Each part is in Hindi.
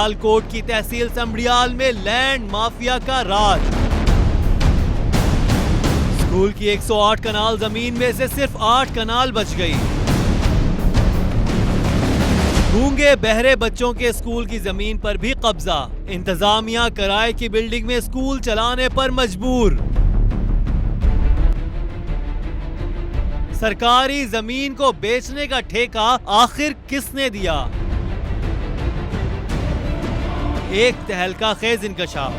सियालकोट की तहसील समड़ियाल में लैंड माफिया का राज। स्कूल की 108 कनाल जमीन में से सिर्फ 8 कनाल बच गई। गूंगे बहरे बच्चों के स्कूल की जमीन पर भी कब्जा। इंतजामिया किराए की बिल्डिंग में स्कूल चलाने पर मजबूर। सरकारी जमीन को बेचने का ठेका आखिर किसने दिया? एक तहलका खेज इंकशाफ।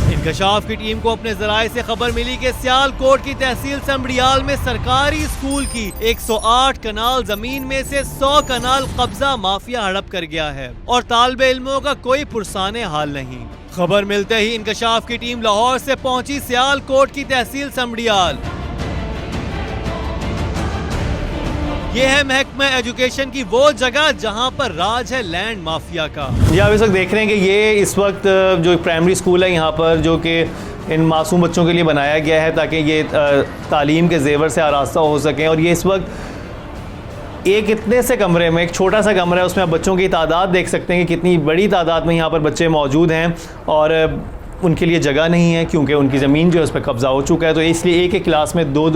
इंकशाफ की टीम को अपने जराये से खबर मिली कि सियालकोट की तहसील समड़ियाल में सरकारी स्कूल की 108 कनाल जमीन में से 100 कनाल कब्जा माफिया हड़प कर गया है और तालिबे इल्मों का कोई पुरसाने हाल नहीं। खबर मिलते ही इंकशाफ की टीम लाहौर से पहुंची सियालकोट की तहसील समड़ियाल। ये है महकमा एजुकेशन की वो जगह जहां पर राज है लैंड माफिया का। जी आप इस वक्त देख रहे हैं कि ये इस वक्त जो प्राइमरी स्कूल है यहाँ पर, जो कि इन मासूम बच्चों के लिए बनाया गया है ताकि ये तालीम के जेवर से आरास्ता हो सकें। और ये इस वक्त एक इतने से कमरे में, एक छोटा सा कमरा है, उसमें आप बच्चों की तादाद देख सकते हैं कि कितनी बड़ी तादाद में यहाँ पर बच्चे मौजूद हैं और उनके लिए जगह नहीं है क्योंकि उनकी ज़मीन जो है उस पर कब्ज़ा हो चुका है। तो इसलिए एक एक क्लास में दो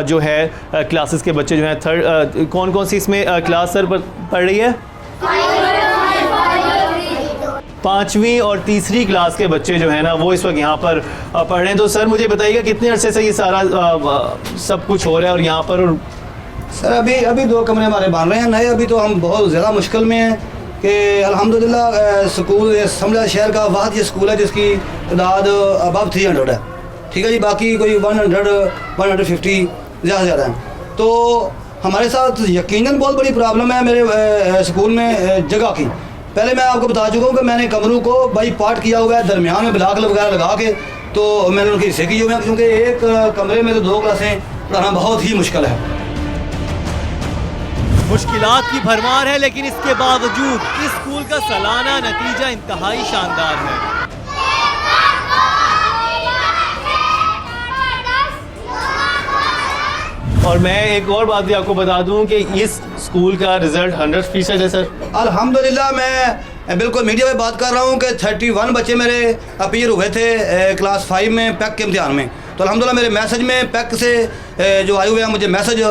जो है क्लासेस के बच्चे जो हैं थर्ड कौन कौन सी इसमें क्लास सर पढ़ रही है? 5वीं और तीसरी क्लास के बच्चे जो है ना वो इस वक्त यहाँ पर पढ़ रहे हैं। तो सर मुझे बताइएगा कितने अरसे से ये सारा सब कुछ हो रहा है और यहाँ पर? और सर अभी 2 कमरे हमारे बन रहे हैं नए। अभी तो हम बहुत ज़्यादा मुश्किल में हैं कि अल्हम्दुलिल्लाह स्कूल समड़ा शहर का वाहद ये स्कूल है जिसकी तादाद अबव 300 है। ठीक है जी, बाकी कोई 150 ज़्यादा है। तो हमारे साथ यकीनन बहुत बड़ी प्रॉब्लम है मेरे स्कूल में जगह की। पहले मैं आपको बता चुका हूँ कि मैंने कमरों को बाई पार्ट किया हुआ है, दरमियान में ब्लॉक वगैरह लगा के तो मैंने उनके हिस्से किए हुए हैं क्योंकि एक कमरे में तो 2 क्लासें पढ़ाना बहुत ही मुश्किल है। मुश्किलात की भरमार है लेकिन इसके बावजूद इस स्कूल का सालाना नतीजा इंतहाई शानदार है। और मैं एक और बात भी आपको बता दूं कि इस स्कूल का रिजल्ट 100% है सर। अल्हम्दुलिल्लाह मैं बिल्कुल मीडिया में बात कर रहा हूँ कि 31 बच्चे मेरे अपीयर हुए थे क्लास 5 में पैक के इम्तिहान में। तो अल्हम्दुलिल्लाह मेरे मैसेज में पैक से जो आए हुए हैं मुझे मैसेज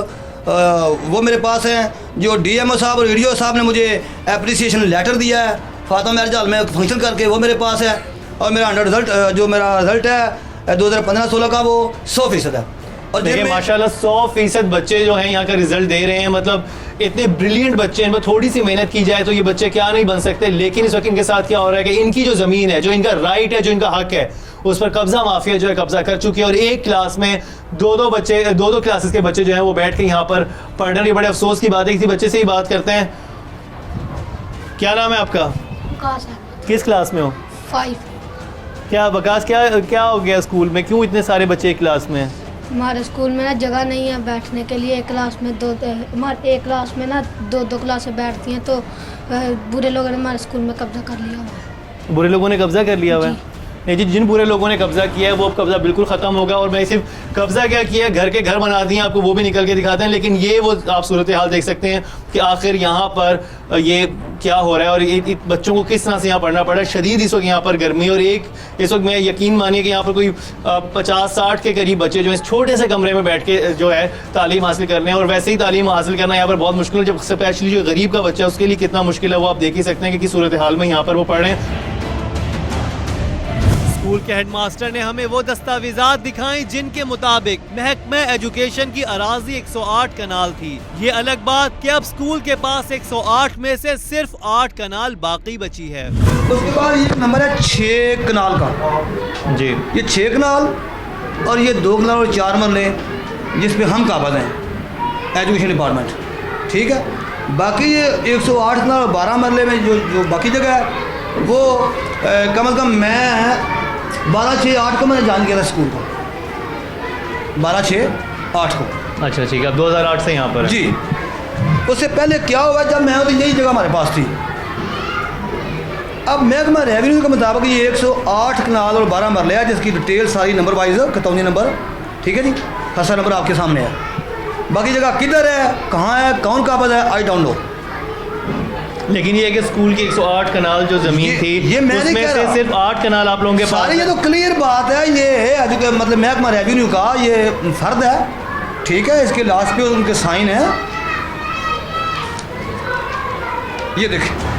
वो मेरे पास हैं। जो डीएमओ साहब और वीडियो साहब ने मुझे एप्रिसिएशन लेटर दिया है फातिमा मैरिज हॉल में फंक्शन करके, वो मेरे पास है। और मेरा जो मेरा रिज़ल्ट है 2015-16 का वो 100% है। और देखिए माशाल्लाह 100% बच्चे जो हैं यहाँ का रिजल्ट दे रहे हैं। मतलब इतने ब्रिलियंट बच्चे, इनमें थोड़ी सी मेहनत की जाए तो ये बच्चे क्या नहीं बन सकते। लेकिन इस वक्त इनके साथ क्या हो रहा है कि इनकी जो ज़मीन है, जो इनका राइट है, जो इनका हक है, उस पर कब्जा माफिया जो है कब्जा कर चुकी है। और एक क्लास में दो क्लासेस के बच्चे जो हैं वो बैठ के यहाँ पर पढ़ रहे हैं। बड़े अफसोस की बात है। किसी बच्चे से ही बात करते हैं। क्या नाम है आपका? किस क्लास में हो? 5। क्या वकास क्या हो गया स्कूल में, क्यों इतने सारे बच्चे एक क्लास में? हमारे स्कूल में ना जगह नहीं है बैठने के लिए। एक क्लास में हमारे एक क्लास में ना दो क्लासें बैठती हैं। तो बुरे लोगों ने हमारे स्कूल में कब्जा कर लिया हुआ है। बुरे लोगों ने कब्जा कर लिया हुआ है? नहीं जी, जिन बुरे लोगों ने कब्जा किया है वो अब कब्जा बिल्कुल ख़त्म होगा। और मैं सिर्फ कब्जा क्या किया है, घर के घर बना दिए, आपको वो भी निकल के दिखाते हैं। लेकिन ये वो आप सूरत हाल देख सकते हैं कि आखिर यहाँ पर ये क्या हो रहा है और ये बच्चों को किस तरह से यहाँ पढ़ना पड़ा है। शदीद इस वक्त यहाँ पर गर्मी और इस वक्त मैं यकीन मानिए कि यहाँ पर कोई 50-60 के करीब बच्चे जो है इस छोटे से कमरे में बैठ के जो है तालीम हासिल कर रहे हैं। और वैसे ही तालीम हासिल करना यहाँ पर बहुत मुश्किल है। जब स्पेशली जो गरीब का बच्चा है उसके लिए कितना मुश्किल है वो आप देख ही सकते हैं कि किस सूरत हाल में यहाँ पर वो पढ़ रहे हैं। स्कूल के हेडमास्टर ने हमें वो दस्तावेजात दिखाई जिनके मुताबिक महकमा एजुकेशन की अराजी 108 कनाल थी। ये अलग बात कि अब स्कूल के पास 108 में से सिर्फ 8 कनाल बाकी बची है। उसके बाद ये नंबर है 6 कनाल का। जी, ये 6 कनाल और ये 2 कनाल और 4 मरले जिस पे हम काबज हैं एजुकेशन डिपार्टमेंट। ठीक है, बाकी ये 108 कनाल और 12 मरले में जो बाकी जगह है वो कम अज़ कम मैं 12-6-8 को मैंने ज्वाइन किया था स्कूल को। 12-6-8 को। अच्छा ठीक है, अब 2008 से यहाँ पर जी। उससे पहले क्या हुआ, जब मैं तो यही जगह हमारे पास थी। अब महकमा रेवेन्यू के मुताबिक ये 108 कनाल और 12 मरले है जिसकी डिटेल सारी नंबर वाइज खतौनी नंबर, ठीक है जी, खसा नंबर आपके सामने है। बाकी जगह किधर है, कहाँ है, कौन काबिज है, आई डोंट नो। लेकिन ये है कि स्कूल की 108 कनाल जो जमीन थी ये मैं नहीं उसमें कह से रहा। सिर्फ 8 कनाल आप लोगों के पास सारी ये तो क्लियर बात है, ये है जो मतलब महकमा रेवेन्यू का ये फर्द है, ठीक है, इसके लास्ट पे उनके साइन है, ये देखिए।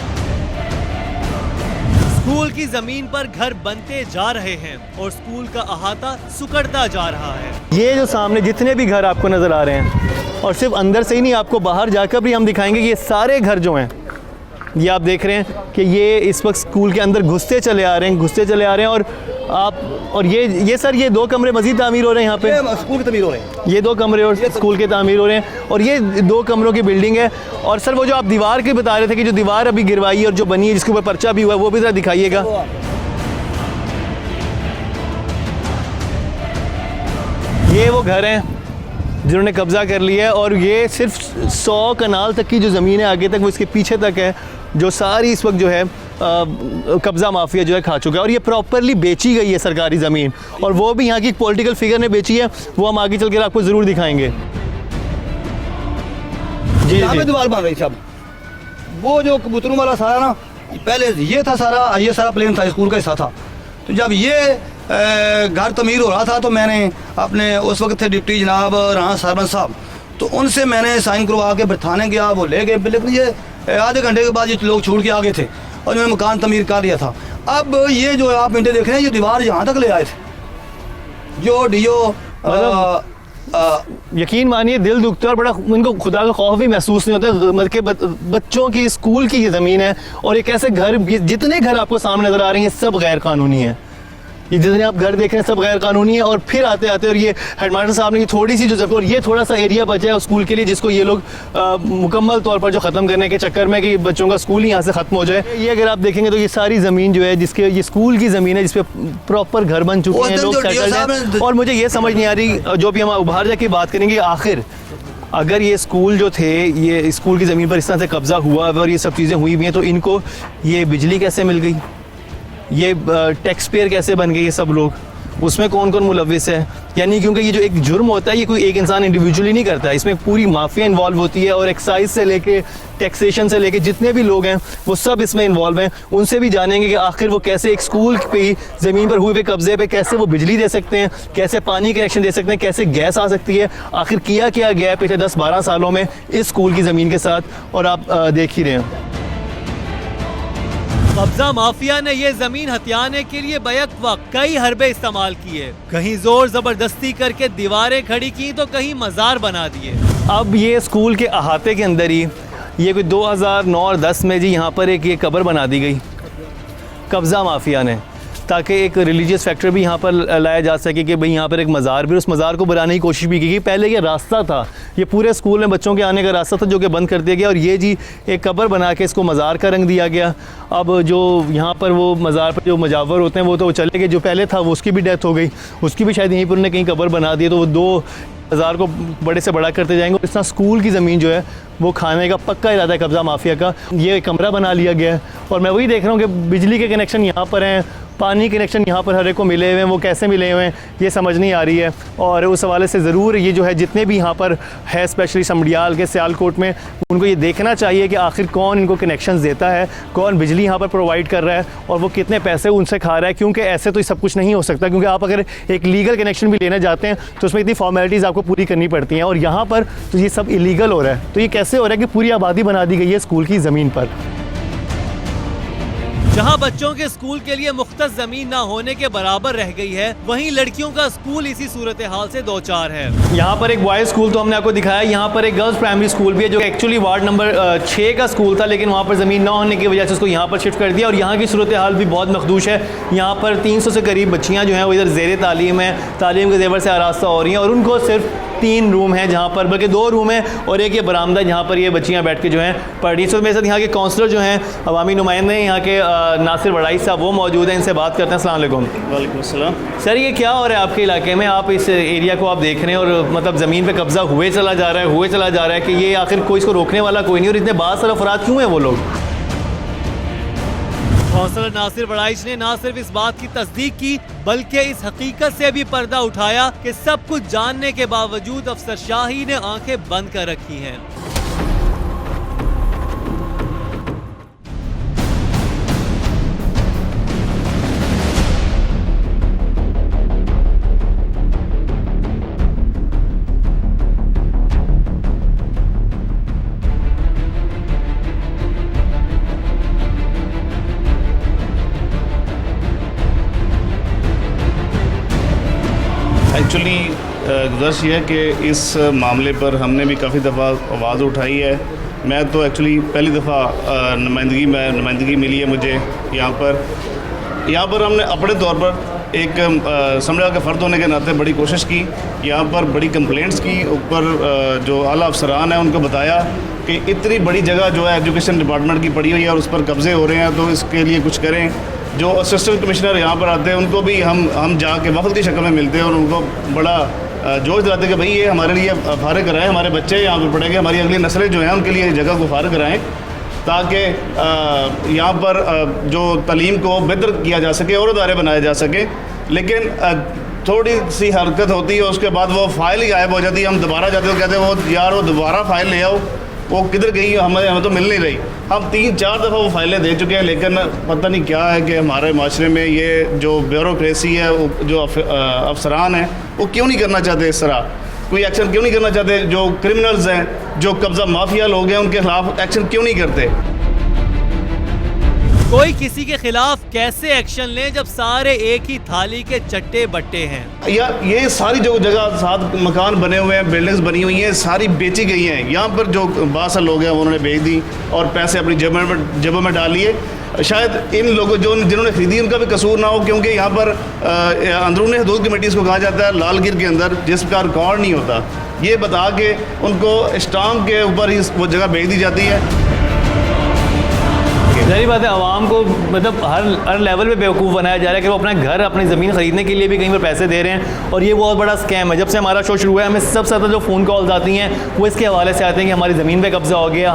स्कूल की जमीन पर घर बनते जा रहे हैं और स्कूल का अहाता सुकड़ता जा रहा है। ये जो सामने जितने भी घर आपको नज़र आ रहे हैं, और सिर्फ अंदर से ही नहीं, आपको बाहर जाकर भी हम दिखाएंगे कि ये सारे घर जो हैं, ये आप देख रहे हैं कि ये इस वक्त स्कूल के अंदर घुसते चले आ रहे हैं और और ये सर ये 2 कमरे मज़ीद तामीर हो रहे हैं यहाँ पे, ये स्कूल की तमीर हो रहे हैं, ये 2 कमरे और स्कूल के तामीर हो रहे हैं, और ये 2 कमरों की बिल्डिंग है। और सर वो जो आप दीवार की बता रहे थे कि जो दीवार अभी गिरवाई है और जो बनी है जिसके ऊपर पर्चा भी हुआ है, वो भी ज़रा दिखाइएगा। ये वो घर हैं जिन्होंने कब्ज़ा कर लिया है, और ये सिर्फ 100 कनाल तक की जो ज़मीन है आगे तक, वो इसके पीछे तक है, जो सारी इस वक्त जो है कब्ज़ा माफिया जो है खा चुका है। और ये प्रॉपरली बेची गई है सरकारी ज़मीन, और वो भी यहाँ की पॉलिटिकल फिगर ने बेची है, वो हम आगे चल कर आपको ज़रूर दिखाएंगे। जी यहाँ पे जी दीवार बन रही थी। अब वो जो कबूतरों वाला सारा ना, पहले ये था सारा, ये सारा प्लेन था, स्कूल का हिस्सा था। तो जब ये घर तमीर हो रहा था तो मैंने अपने उस वक्त थे डिप्टी जनाब राना सरपंच साहब, तो उनसे मैंने साइन करवा के बिठाने गया, वो ले गए, लेकिन ये आधे घंटे के बाद ये लोग छोड़ के आ गए थे और उन्होंने मकान तमीर कर लिया था। अब ये जो आप इंटे देख रहे हैं, ये दीवार यहाँ तक ले आए थे, जो डीओ यकीन मानिए दिल दुखता है और बड़ा उनको खुदा का खौफ भी महसूस नहीं होता। मतलब कि बच्चों की स्कूल की ये ज़मीन है, और एक ऐसे घर, जितने घर आपको सामने नज़र आ रहे हैं सब गैर कानूनी है। ये जितने आप घर देख रहे हैं सब गैर कानूनी है। और फिर आते आते और ये हेडमास्टर साहब ने थोड़ी सी जो जगह, और ये थोड़ा सा एरिया बचा है स्कूल के लिए, जिसको ये लोग मुकम्मल तौर पर जो ख़त्म करने के चक्कर में कि बच्चों का स्कूल ही यहाँ से ख़त्म हो जाए। ये अगर आप देखेंगे तो ये सारी ज़मीन जो है, जिसके ये स्कूल की ज़मीन है, जिस पे प्रॉपर घर बन चुके हैं, लोग सेटल्ड हैं। और मुझे ये समझ नहीं आ रही, जो भी हम बाहर जाके बात करेंगे, आखिर अगर ये स्कूल जो थे, ये स्कूल की ज़मीन पर इस तरह से कब्ज़ा हुआ और ये सब चीज़ें हुई भी हैं, तो इनको ये बिजली कैसे मिल गई, ये टैक्स पेयर कैसे बन गए ये सब लोग, उसमें कौन कौन मुलविस है? यानी क्योंकि ये जो एक जुर्म होता है, ये कोई एक इंसान इंडिविजुअली नहीं करता है, इसमें पूरी माफिया इन्वॉल्व होती है, और एक्साइज से लेके टैक्सेशन से लेके जितने भी लोग हैं वो सब इसमें इन्वॉल्व हैं। उनसे भी जानेंगे कि आखिर वो कैसे एक स्कूल पे ही ज़मीन पर हुए हुए कब्जे पे कैसे वो बिजली दे सकते हैं, कैसे पानी कनेक्शन दे सकते हैं, कैसे गैस आ सकती है, आखिर किया क्या गया है पिछले 10-12 सालों में इस स्कूल की ज़मीन के साथ, और आप देख ही रहे हैं। कब्जा माफिया ने ये जमीन हथियाने के लिए बैक वक्त कई हरबे इस्तेमाल किए, कहीं जोर जबरदस्ती करके दीवारें खड़ी की तो कहीं मजार बना दिए। अब ये स्कूल के अहाते के अंदर ही ये कोई 2009 और 10 में जी यहाँ पर एक ये कब्र बना दी गई कब्ज़ा माफिया ने, ताकि एक रिलीजियस फैक्टर भी यहाँ पर लाया जा सके कि भाई यहाँ पर एक मज़ार भी, उस मज़ार को बनाने की कोशिश भी की गई। पहले ये रास्ता था, ये पूरे स्कूल में बच्चों के आने का रास्ता था, जो कि बंद कर दिया गया, और ये जी एक कब्र बना के इसको मज़ार का रंग दिया गया। अब जो यहाँ पर वो मज़ार पर जो मुजावर होते हैं वो तो चले गए, जो पहले था वो उसकी भी डेथ हो गई, उसकी भी शायद यहीं पर उन्होंने कहीं कब्र बना दी, तो वो 2 हज़ार को बड़े से बड़ा करते जाएंगे। इस तरह स्कूल की ज़मीन जो है वो खाने का पक्का इरादा है कब्ज़ा माफिया का। ये कमरा बना लिया गया है, और मैं वही देख रहा हूँ कि बिजली के कनेक्शन यहाँ पर हैं, पानी कनेक्शन यहाँ पर हर एक को मिले हुए हैं, वो कैसे मिले हुए हैं ये समझ नहीं आ रही है। और उस हवाले से ज़रूर ये जो है जितने भी यहाँ पर है, स्पेशली समड़ियाल के सियालकोट में, उनको ये देखना चाहिए कि आखिर कौन इनको कनेक्शंस देता है, कौन बिजली यहाँ पर प्रोवाइड कर रहा है, और वो कितने पैसे उनसे खा रहा है। क्योंकि ऐसे तो सब कुछ नहीं हो सकता, क्योंकि आप अगर एक लीगल कनेक्शन भी लेने जाते हैं तो उसमें इतनी फॉर्मेलिटीज़ आपको पूरी करनी पड़ती हैं, और यहाँ पर तो ये सब इलीगल हो रहा है। तो ये कैसे हो रहा है कि पूरी आबादी बना दी गई है स्कूल की ज़मीन पर। जहां बच्चों के स्कूल के लिए मुख्तस जमीन न होने के बराबर रह गई है, वहीं लड़कियों का स्कूल इसी सूरत हाल से दो चार है। यहाँ पर एक बॉयज़ स्कूल तो हमने आपको दिखाया, यहाँ पर एक गर्ल्स प्राइमरी स्कूल भी है, जो एक्चुअली वार्ड नंबर 6 का स्कूल था, लेकिन वहाँ पर ज़मीन न होने की वजह से उसको यहाँ पर शिफ्ट कर दिया। और यहाँ की सूरत हाल भी बहुत मखदूश है। यहाँ पर 300 से करीब बच्चियाँ जो हैं वो इधर ज़ेर तालीम है, तालीम के ज़ेवर से आरास्ता हो रही हैं, और उनको सिर्फ 3 रूम हैं जहाँ पर, बल्कि 2 रूम हैं और एक ये बरामदा जहाँ पर ये बच्चियाँ बैठ के जो हैं पढ़ रही हैं। तो मेरे साथ यहाँ के काउंसलर जो हैं, अवामी नुमाइंदे यहाँ के नासिर वड़ाई साहब, वो मौजूद हैं, इनसे बात करते हैं। अस्सलाम वालेकुम। वालेकुम अस्सलाम। सर, ये क्या हो रहा है आपके इलाके में? आप इस एरिया को आप देख रहे हैं और मतलब ज़मीन पे कब्ज़ा हुए चला जा रहा है कि ये आखिर कोई इसको रोकने वाला कोई नहीं, और इतने बासार अफराद क्यों हैं वो लोग? कौंसलर नासिर बड़ाइच ने न सिर्फ इस बात की तस्दीक की बल्कि इस हकीकत से भी पर्दा उठाया कि सब कुछ जानने के बावजूद अफसरशाही ने आंखें बंद कर रखी हैं। एक्चुअली गुज़ारिश ये है कि इस मामले पर हमने भी काफ़ी दफ़ा आवाज़ उठाई है। मैं तो एक्चुअली पहली दफ़ा नुमाइंदगी मिली है मुझे यहाँ पर हमने अपने तौर पर एक समझा के फ़र्द होने के नाते बड़ी कोशिश की, यहाँ पर बड़ी कंप्लेंट्स की, ऊपर जो आला अफसरान है उनको बताया कि इतनी बड़ी जगह जो है एजुकेशन डिपार्टमेंट की पड़ी हुई है और उस पर कब्ज़े हो रहे हैं, तो इसके लिए कुछ करें। जो असिस्टेंट कमिश्नर यहाँ पर आते हैं उनको भी हम जाके वफद की शक्ल में मिलते हैं और उनको बड़ा जोश दिलाते हैं कि भाई ये हमारे लिए फारिग कराएं, हमारे बच्चे यहाँ पर पढ़ेंगे, हमारी अगली नस्लें जो हैं उनके लिए जगह को फारिग कराएं ताकि यहाँ पर जो तालीम को बेहतर किया जा सके और इदारे बनाए जा सके। लेकिन थोड़ी सी हरकत होती है, उसके बाद वो फ़ाइल ही गायब हो जाती है। हम दोबारा जाते हो कहते हैं वो यार वो दोबारा फ़ाइल ले आओ, वो किधर गई, हमें तो मिल नहीं रही। हम 3-4 दफ़ा वो फाइलें दे चुके हैं, लेकिन पता नहीं क्या है कि हमारे माशरे में ये जो ब्यूरोक्रेसी है, जो अफसरान हैं, वो क्यों नहीं करना चाहते इस तरह कोई एक्शन, क्यों नहीं करना चाहते। जो क्रिमिनल्स हैं, जो कब्ज़ा माफिया लोग हैं, उनके खिलाफ एक्शन क्यों नहीं करते। कोई किसी के खिलाफ कैसे एक्शन ले जब सारे एक ही थाली के चट्टे बट्टे हैं। या ये सारी जो जगह साथ मकान बने हुए हैं, बिल्डिंग्स बनी हुई हैं, सारी बेची गई हैं। यहाँ पर जो बासा लोग हैं उन्होंने बेच दी और पैसे अपनी जेबों में डाल लिए। शायद इन लोगों जिन्होंने खरीदी उनका भी कसूर ना हो, क्योंकि यहाँ पर अंदरूनी हदूद कमेटीज़ को कहा जाता है लालगिर के अंदर, जिसका रिकॉर्ड नहीं होता। ये बता के उनको स्टाम्प के ऊपर ही वो जगह बेच दी जाती है। जाहिर बात है आवाम को मतलब हर लेवल पे बेवकूफ़ बनाया जा रहा है कि वो अपना घर, अपनी ज़मीन ख़रीदने के लिए भी कहीं पर पैसे दे रहे हैं, और ये बहुत बड़ा स्कैम है। जब से हमारा शो शुरू हुआ है हमें सबसे ज़्यादा जो फ़ोन कॉल्स आती हैं वो इसके हवाले से आते हैं कि हमारी ज़मीन पे कब्ज़ा हो गया,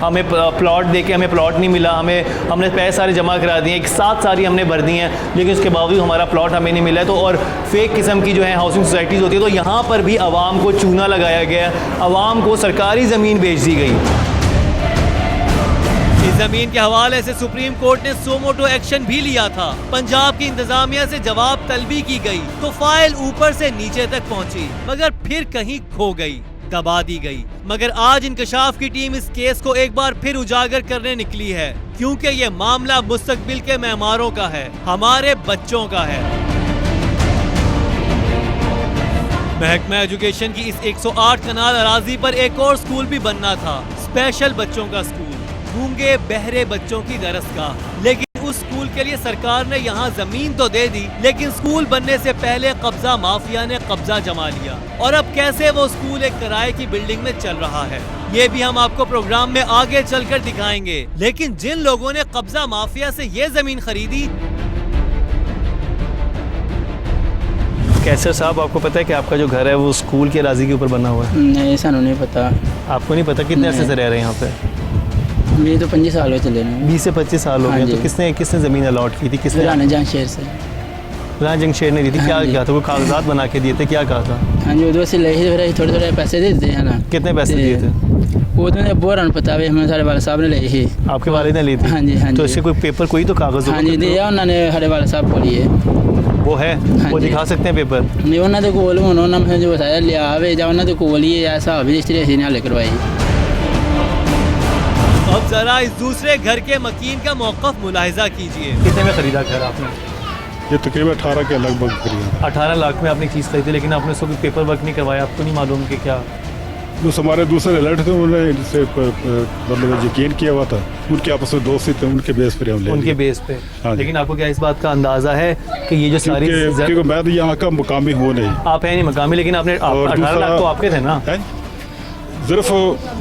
हमें प्लॉट दे के हमें प्लॉट नहीं मिला, हमने पैसे सारे जमा करा दिए, एक साथ सारी हमने भर दी हैं, लेकिन उसके बावजूद हमारा प्लॉट हमें नहीं मिला है। तो और फेक किस्म की जो है हाउसिंग सोसाइटीज़ होती है, तो यहाँ पर भी आवाम को चूना लगाया गया, आवाम को सरकारी ज़मीन बेच दी गई। इस जमीन के हवाले से सुप्रीम कोर्ट ने सोमोटो एक्शन भी लिया था। पंजाब की इंतजामिया से जवाब तलबी की गई तो फाइल ऊपर से नीचे तक पहुंची, मगर फिर कहीं खो गई, दबा दी गई। मगर आज इंकशाफ की टीम इस केस को एक बार फिर उजागर करने निकली है, क्योंकि ये मामला मुस्तकबिल के मेहमारों का है, हमारे बच्चों का है। महकमा एजुकेशन की इस 108 कनाल अराजी पर एक और स्कूल भी बनना था, स्पेशल बच्चों का स्कूल, गूंगे बहरे बच्चों की दरसगाह। लेकिन उस स्कूल के लिए सरकार ने यहाँ जमीन तो दे दी, लेकिन स्कूल बनने से पहले कब्जा माफिया ने कब्जा जमा लिया, और अब कैसे वो स्कूल एक किराए की बिल्डिंग में चल रहा है, ये भी हम आपको प्रोग्राम में आगे चलकर दिखाएंगे। लेकिन जिन लोगों ने कब्जा माफिया से ये जमीन खरीदी। कैसर साहब, आपको पता है कि आपका जो घर है वो स्कूल के अराजी के ऊपर बना हुआ है? नहीं, ऐसा नहीं पता। आपको नहीं पता? कितने अरसे से रह रहे हैं यहाँ पे? मेरे तो 25 साल हो चले हैं। 20 से 25 साल हो गए। तो किसने ज़मीन अलॉट की थी? किसने? राना जंगशेर से। राना जंगशेर ने दी थी? क्या क्या था? वो कागजात बना के दिए थे? क्या कहा था? हाँ जी, उधर से ले ही थोड़े थोड़े पैसे दे देते हैं ना। कितने पैसे दिए थे? वो तो बोरा पता है, हमारे सारे वाले साहब ने ले ही। आपके वालिद ने ली थी? हाँ जी, हाँ जी। तो इससे कोई पेपर, कोई तो कागज़? हाँ जी, दिया उन्होंने, हरे वाले साहब को लिए। वो है? वो दिखा सकते हैं पेपर? नहीं, उन्होंने को उन्होंने जो बताया लिया आवे जा, उन्होंने को लिए ऐसा अभी रजिस्ट्री ना लेकर भाई। अब जरा इस दूसरे घर के मकीन का मौक़िफ़ मुलाहिजा कीजिए। कितने में खरीदा घर आपने? ये तकरीबन 18 के लगभग खरीदा। 18 लाख में आपने चीज़ खरीदी, लेकिन आपने उसको पेपर वर्क नहीं करवाया? आपको नहीं मालूम कि क्या? जो हमारे दूसरे रिलेटिव थे उन्होंने इनसे मतलब यकीन किया हुआ था, उनके आपस में दोस्ती थे, उनके बेस पर हम ले उनके बेस पे। हाँ, लेकिन आपको क्या इस बात का अंदाज़ा है कि ये जो सारी, क्योंकि मैं तो यहाँ का मुकामी हूँ नहीं। आप है नहीं मकामी, लेकिन आपने 18 लाख तो आपके थे ना? सिर्फ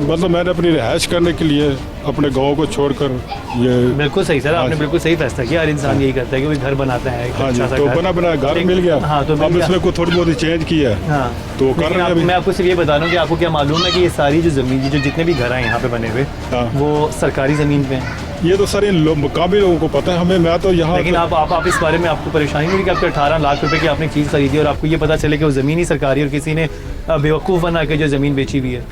मतलब मैंने अपनी रिहाइश करने के लिए अपने गाँव को छोड़कर ये। बिल्कुल सही सर, आपने बिल्कुल सही फैसला किया। हर इंसान यही करता है कि कोई घर बनाता है। हाँ जी, तो बना घर मिल गया। हाँ, तो अब इसमें कोई थोड़ी बहुत चेंज की है। हाँ, तो कर रहे हैं। मैं आपको सिर्फ ये बता दूं कि आपको क्या मालूम है कि ये सारी जो ज़मीन, जो जितने भी घर हैं यहाँ पे बने हुए, वो सरकारी ज़मीन पे हैं। ये तो सर इन मुकामी लोगों को पता है, हमें मैं तो यहाँ लेकिन आप इस बारे में आपको परेशानी नहीं हुई कि आपके 18 लाख रुपए की आपने चीज़ खरीदी और आपको ये पता चले कि वो ज़मीन ही सरकारी और किसी ने बेवकूफ़ बना के जो ज़मीन बेची हुई है?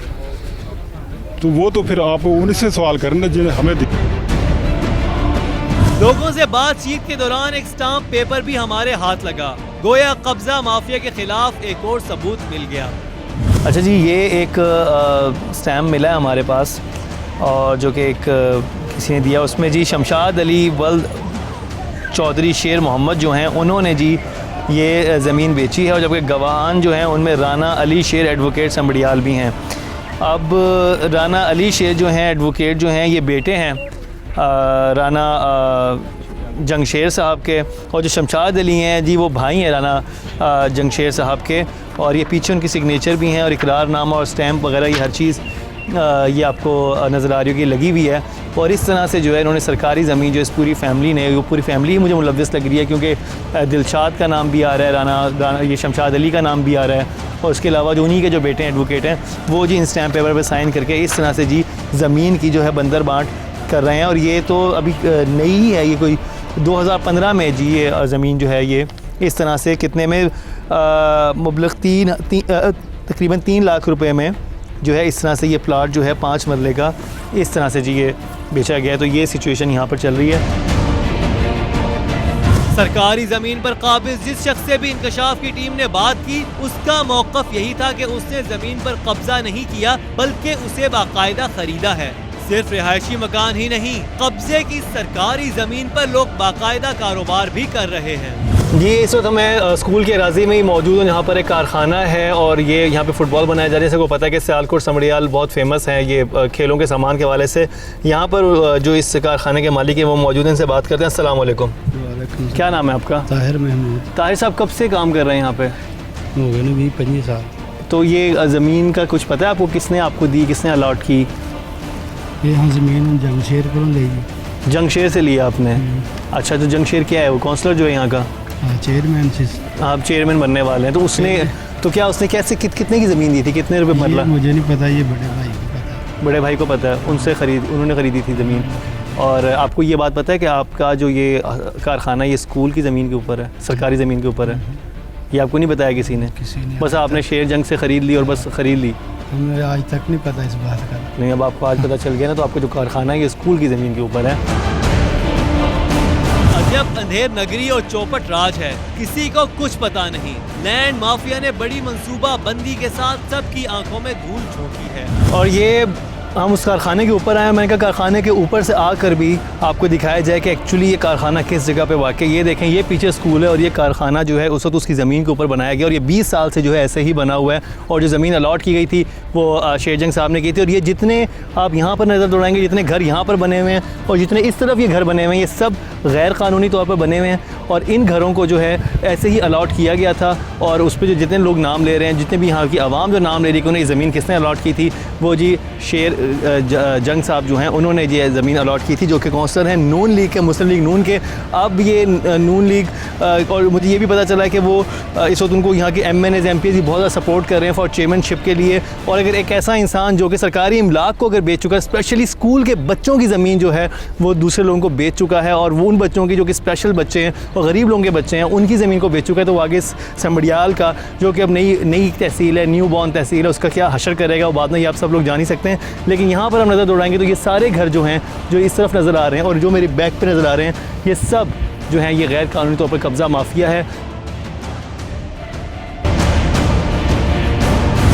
तो वो तो फिर आप उनसे सवाल करें ना जिन्हें हमें लोगों से बातचीत के दौरान एक स्टाम्प पेपर भी हमारे हाथ लगा। गोया कब्जा माफिया के खिलाफ एक और सबूत मिल गया। अच्छा जी, ये एक स्टैम्प मिला है हमारे पास और जो कि एक किसी ने दिया, उसमें जी शमशाद अली वल्द चौधरी शेर मोहम्मद जो हैं उन्होंने जी ये ज़मीन बेची है और जबकि गवाहान जो हैं उनमें राना अली शेर एडवोकेट समड़ियाल भी हैं। अब राना अली शेर जो हैं एडवोकेट जो हैं ये बेटे हैं राना जंगशेर साहब के, और जो शमशाद अली हैं जी वो भाई हैं राना जंगशेर साहब के, और ये पीछे उनकी सिग्नेचर भी हैं और इकरारनामा और स्टैम्प वगैरह ये हर चीज़ ये आपको नज़र आ रही होगी लगी हुई है। और इस तरह से जो है इन्होंने सरकारी ज़मीन जो इस पूरी फैमिली ने, वो पूरी फैमिली ही मुझे मुलव्वस लग रही है क्योंकि दिलशाद का नाम भी आ रहा है, राना ये शमशाद अली का नाम भी आ रहा है, और उसके अलावा जो उन्हीं के जो बेटे एडवोकेट हैं वो जी इन स्टैम्प पेपर पर साइन करके इस तरह से जी ज़मीन की जो है बंदर बाँट कर रहे हैं। और ये तो अभी नई है, ये कोई 2015 में जी ये ज़मीन जो है ये इस तरह से कितने में मुबलग तकरीबन 3 लाख रुपए में जो है इस तरह से ये प्लाट जो है 5 मरले का इस तरह से जी ये बेचा गया है। तो ये सिचुएशन यहाँ पर चल रही है। सरकारी जमीन पर काबिज जिस शख्स से भी इंकशाफ की टीम ने बात की, उसका मौक़िफ़ यही था कि उसने जमीन पर कब्जा नहीं किया बल्कि उसे बाकायदा खरीदा है। सिर्फ रिहायशी मकान ही नहीं, कब्जे की सरकारी जमीन पर लोग बाकायदा कारोबार भी कर रहे हैं। जी इस वक्त मैं स्कूल के राज़ी में ही मौजूद हूँ, यहाँ पर एक कारखाना है और ये यहाँ पे फुटबॉल बनाया जा रहा है। जैसे को पता है कि सियालकोट समड़ियाल बहुत फेमस है ये खेलों के सामान के हवाले से। यहाँ पर जो इस कारखाने के मालिक हैं वो मौजूद हैं, इनसे बात करते हैं। अस्सलाम वालेकुम। क्या नाम है आपका? ताहिर महमूद। ताहिर साहब कब से काम कर रहे हैं यहाँ पे? हो गए ना 20-25 साल। तो ये ज़मीन का कुछ पता है आपको, किसने आपको दी, किसने अलॉट की? ये हाँ ज़मीन जंगशेर को ली। जंगशेर से लिया आपने? अच्छा, तो जंगशेर क्या है, वो काउंसलर जो है यहाँ का? हाँ, चेयरमैन से। आप चेयरमैन बनने वाले हैं, तो उसने तो क्या उसने कैसे कितने की ज़मीन दी थी, कितने रुपए मरला? मुझे नहीं पता, ये बड़े भाई को पता है। बड़े भाई को पता है, उन्होंने ख़रीदी थी ज़मीन। और आपको ये बात पता है कि आपका जो ये कारखाना ये स्कूल की ज़मीन के ऊपर है, सरकारी ज़मीन के ऊपर है? ये आपको नहीं बताया किसी ने? बस आपने शेर जंग से ख़रीद ली और बस ख़रीद ली? हमें आज तक नहीं पता इस बात का। नहीं, अब आपको आज पता चल गया ना। तो आपका जो कारखाना है ये स्कूल की ज़मीन के ऊपर है। अजब अंधेर नगरी और चौपट राज है, किसी को कुछ पता नहीं। लैंड माफिया ने बड़ी मंसूबा बंदी के साथ सबकी आंखों में धूल झोंकी है। और ये हम उस कारखाने के ऊपर आए, मैंने कहा कारखाने के ऊपर से आकर भी आपको दिखाया जाए कि एक्चुअली ये कारखाना किस जगह पे वाक़ है। ये देखें, ये पीछे स्कूल है और ये कारखाना जो है उस वक्त उसकी ज़मीन के ऊपर बनाया गया और ये 20 साल से जो है ऐसे ही बना हुआ है। और जो ज़मीन अलॉट की गई थी वो शेरजंग साहब ने की थी। और ये जितने आप यहाँ पर नज़र दौड़ाएंगे, जितने घर यहाँ पर बने हुए हैं और जितने इस तरफ ये घर बने हुए हैं, ये सब गैर कानूनी तौर पर बने हुए हैं। और इन घरों को जो है ऐसे ही अलॉट किया गया था और उस पर जो जितने लोग नाम ले रहे हैं, जितने भी यहाँ की आवाम जो नाम ले रही है कि उन्हें ज़मीन किसने अलॉट की थी, वो जी शेर जंग साहब जो हैं उन्होंने ये ज़मीन अलॉट की थी, जो कि काउंसलर हैं नून लीग के, मुस्लिम लीग नून के। अब ये नून लीग और मुझे ये भी पता चला है कि वो इस वक्त उनको यहाँ के MNAs MPs बहुत ज़्यादा सपोर्ट कर रहे हैं फॉर चेयरमैनशिप के लिए। और अगर एक ऐसा इंसान जो कि सरकारी इमलाक को अगर बेच चुका है, स्पेशली स्कूल के बच्चों की ज़मीन जो है वो दूसरे लोगों को बेच चुका है और वो उन बच्चों की जो कि स्पेशल बच्चे हैं और गरीब लोगों के बच्चे हैं उनकी ज़मीन को बेच चुका है, तो वो आगे समड़ियाल का जो कि अब नई तहसील है, न्यू बॉर्न तहसील है, उसका क्या हशर करेगा वो बाद में ये आप सब लोग जान ही सकते हैं। लेकिन यहाँ पर हम नज़र दौड़ाएंगे तो ये सारे घर जो हैं जो इस तरफ नज़र आ रहे हैं और जो मेरी बैक पे नज़र आ रहे हैं, ये सब जो हैं ये गैर कानूनी तौर पर कब्ज़ा माफिया है।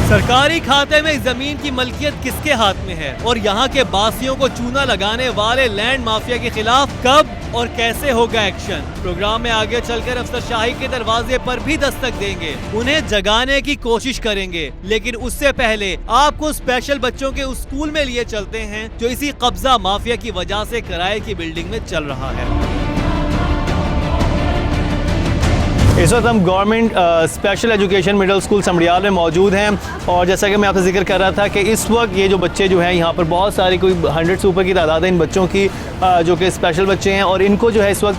सरकारी खाते में जमीन की मलकियत किसके हाथ में है और यहाँ के बासियों को चूना लगाने वाले लैंड माफिया के खिलाफ कब और कैसे होगा एक्शन? प्रोग्राम में आगे चलकर अफसरशाही के दरवाजे पर भी दस्तक देंगे, उन्हें जगाने की कोशिश करेंगे। लेकिन उससे पहले आपको स्पेशल बच्चों के उस स्कूल में लिए चलते हैं जो इसी कब्जा माफिया की वजह से किराए की बिल्डिंग में चल रहा है। इस वक्त हम government special education middle school Samrial में मौजूद हैं और जैसा कि मैं आपसे जिक्र कर रहा था कि इस वक्त ये जो बच्चे जो हैं यहाँ पर बहुत सारी कोई 100 से ऊपर की तादाद है इन बच्चों की जो कि स्पेशल बच्चे हैं और इनको जो है इस वक्त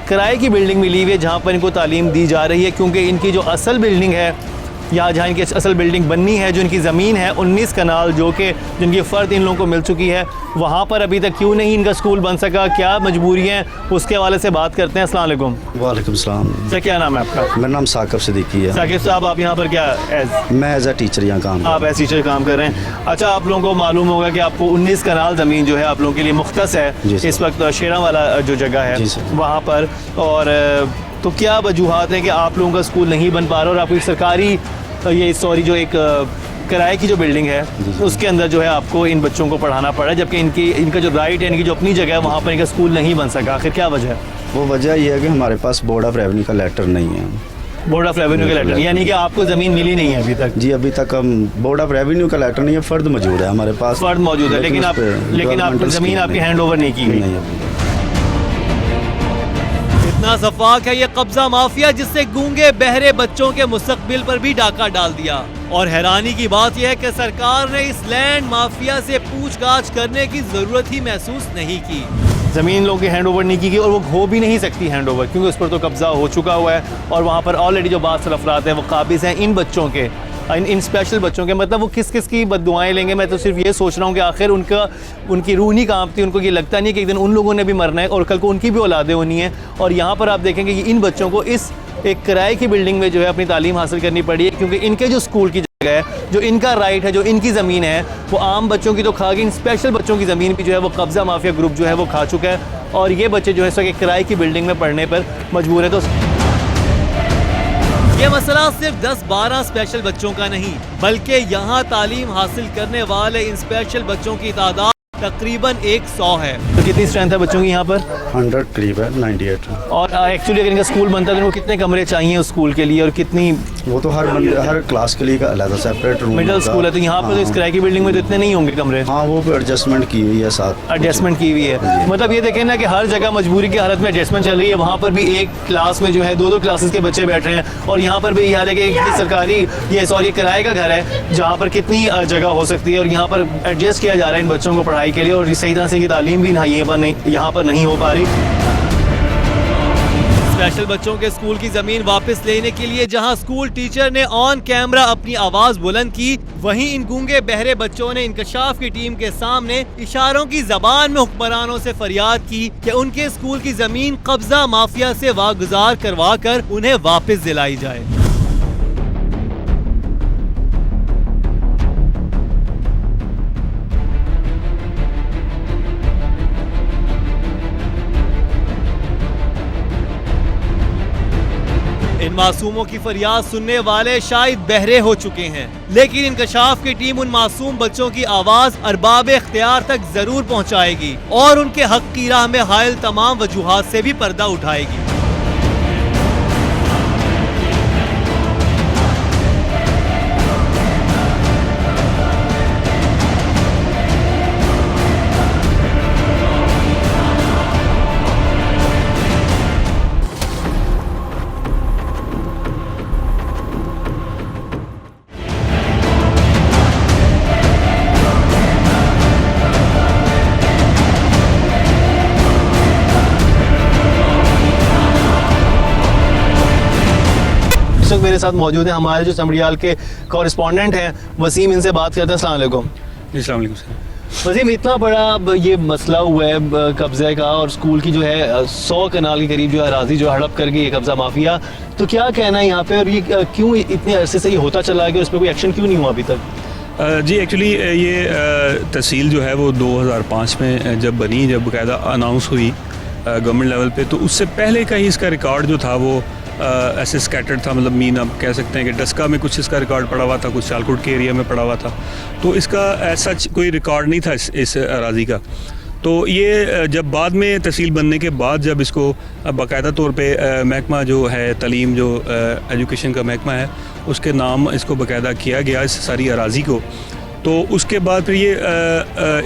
किराए की बिल्डिंग मिली हुई है जहाँ पर इनको तालीम दी जा रही है, क्योंकि इनकी जो असल बिल्डिंग है यहाँ जहाँ इनकी असल बिल्डिंग बननी है, जो इनकी ज़मीन है 19 कनाल जो कि जिनकी फ़र्द इन लोगों को मिल चुकी है, वहाँ पर अभी तक क्यों नहीं इनका स्कूल बन सका, क्या मजबूरी हैं, उसके हवाले से बात करते हैं। अस्सलाम वालेकुम। वालेकुम सलाम। सर क्या नाम है आपका? मेरा नाम साकिब सिद्दीकी है। साकिब साहब, आप यहाँ पर क्या मैं एज अ टीचर यहाँ काम आप एज टीचर काम कर रहे हैं। अच्छा, आप लोगों को मालूम होगा कि आपको 19 कनाल ज़मीन जो है आप लोगों के लिए मुख्तस है इस वक्त शेरा वाला जो जगह है वहाँ पर, और तो क्या वजूहात हैं कि आप लोगों का स्कूल नहीं बन पा रहा और आपको एक सरकारी जो एक किराए की जो बिल्डिंग है उसके अंदर जो है आपको इन बच्चों को पढ़ाना पड़ा, जबकि इनका जो राइट है, इनकी जो अपनी जगह है वहाँ पर इनका स्कूल नहीं बन सका। आखिर क्या वजह है? वो वजह यह है कि हमारे पास बोर्ड ऑफ रेवेन्यू का लेटर नहीं है। बोर्ड ऑफ रेवेन्यू का लेटर, यानी कि आपको ज़मीन मिली नहीं है अभी तक? जी, अभी तक हम बोर्ड ऑफ रेवेन्यू का लेटर नहीं है, फ़र्द मौजूद है हमारे पास। फ़र्द मौजूद है, लेकिन आप ज़मीन आपकी हैंड ओवर नहीं की गई। इतना सफाक है ये कब्जा माफिया जिससे गूंगे बहरे बच्चों के मुस्तकबिल पर भी डाका डाल दिया। और हैरानी की बात यह है कि सरकार ने इस लैंड माफिया से पूछताछ करने की जरूरत ही महसूस नहीं की। ज़मीन लोगों की हैंड ओवर नहीं की गई और वो हो भी नहीं सकती हैंड ओवर, क्योंकि उस पर तो कब्ज़ा हो चुका हुआ है और वहाँ पर ऑलरेडी जो बादशाह अफराद हैं वो काबिज़ हैं इन बच्चों के, इन स्पेशल बच्चों के। मतलब वो किस किस की बद्दुआएं लेंगे। मैं तो सिर्फ ये सोच रहा हूँ कि आखिर उनकी रूह नहीं कांपती, उनको ये लगता नहीं है कि एक दिन उन लोगों ने भी मरना है और कल को उनकी भी औलादें होनी है। और यहाँ पर आप देखेंगे कि इन बच्चों को इस एक किराए की बिल्डिंग में जो है अपनी तालीम हासिल करनी पड़ी है, क्योंकि इनके जो स्कूल की जगह है, जो इनका राइट है, जो इनकी ज़मीन है, वो आम बच्चों की तो खा गई, इन स्पेशल बच्चों की ज़मीन भी जो है वो कब्ज़ा माफिया ग्रुप जो है वो खा चुका है। और ये बच्चे जो है इस वक्त किराए की बिल्डिंग में पढ़ने पर मजबूर है। तो ये मसला सिर्फ 10-12 स्पेशल बच्चों का नहीं, बल्कि यहाँ तालीम हासिल करने वाले इन स्पेशल बच्चों की तादाद तकरीबन 100 है। तो कितनी स्ट्रेंथ है बच्चों की यहाँ पर? 100 करीब है, 98। और एक्चुअली अगर इनका स्कूल बनता है तो इनको कितने कमरे चाहिए उस स्कूल के लिए, और कितनी? वो तो हर क्लास के लिए का अलग सेपरेट रूम। मिडिल स्कूल है तो यहाँ पर तो इस किराए की बिल्डिंग में तो इतने नहीं होंगे कमरे। हाँ, वो भी एडजस्टमेंट की हुई है, साथ एडजस्टमेंट की हुई है। मतलब ये देखें ना कि हर जगह मजबूरी की हालत में एडजस्टमेंट चल रही है। वहाँ पर भी एक क्लास में जो है 2-2 क्लासेस के बच्चे बैठ रहे हैं, और यहाँ पर भी यह हाल है कि एक सरकारी किराए का घर है जहाँ पर कितनी जगह हो सकती है, और यहाँ पर एडजस्ट किया जा रहा है इन बच्चों को पढ़ाई के लिए, और सही तरह से की तालीम भी यहाँ पर नहीं हो पा रही। स्पेशल बच्चों के स्कूल की जमीन वापस लेने के लिए जहां स्कूल टीचर ने ऑन कैमरा अपनी आवाज बुलंद की, वहीं इन गूंगे बहरे बच्चों ने इंकशाफ की टीम के सामने इशारों की जबान में हुक्मरानों से फरियाद की कि उनके स्कूल की जमीन कब्जा माफिया से वागुजार करवा कर उन्हें वापस दिलाई जाए। इन मासूमों की फरियाद सुनने वाले शायद बहरे हो चुके हैं, लेकिन इंकशाफ की टीम उन मासूम बच्चों की आवाज अरबाब इख्तियार तक जरूर पहुंचाएगी और उनके हक की राह में हायल तमाम वजूहात से भी पर्दा उठाएगी। मेरे साथ मौजूद है हमारे जो समड़ियाल के कॉरेस्पॉन्डेंट हैं वसीम, इनसे बात करते हैं। अस्सलाम वालेकुम। अस्सलाम वालेकुम सर। वसीम, इतना बड़ा ये मसला हुआ है कब्जे का, और स्कूल की जो है 100 कनाल के करीब जो अराजी जो हड़प कर गई है कब्जा माफिया, तो क्या कहना है यहाँ पे, और ये क्यों इतने अरसे से ये होता चला है कि उस पर कोई एक्शन क्यों नहीं हुआ अभी तक? जी, एक्चुअली ये तहसील जो है वो 2005 में जब बनी, जब बाकायदा अनाउंस हुई गवर्नमेंट लेवल पे, तो उससे पहले का ही इसका रिकॉर्ड जो था वो ऐसे स्कैटर्ड था। मतलब मीन आप कह सकते हैं कि डस्का में कुछ इसका रिकॉर्ड पड़ा हुआ था, कुछ सियालकोट के एरिया में पड़ा हुआ था, तो इसका ऐसा कोई रिकॉर्ड नहीं था इस अराजी का। तो ये जब बाद में तहसील बनने के बाद जब इसको बाकायदा तौर पे महकमा जो है तालीम, जो एजुकेशन का महकमा है, उसके नाम इसको बाकायदा किया गया इस सारी अराजी को, तो उसके बाद फिर ये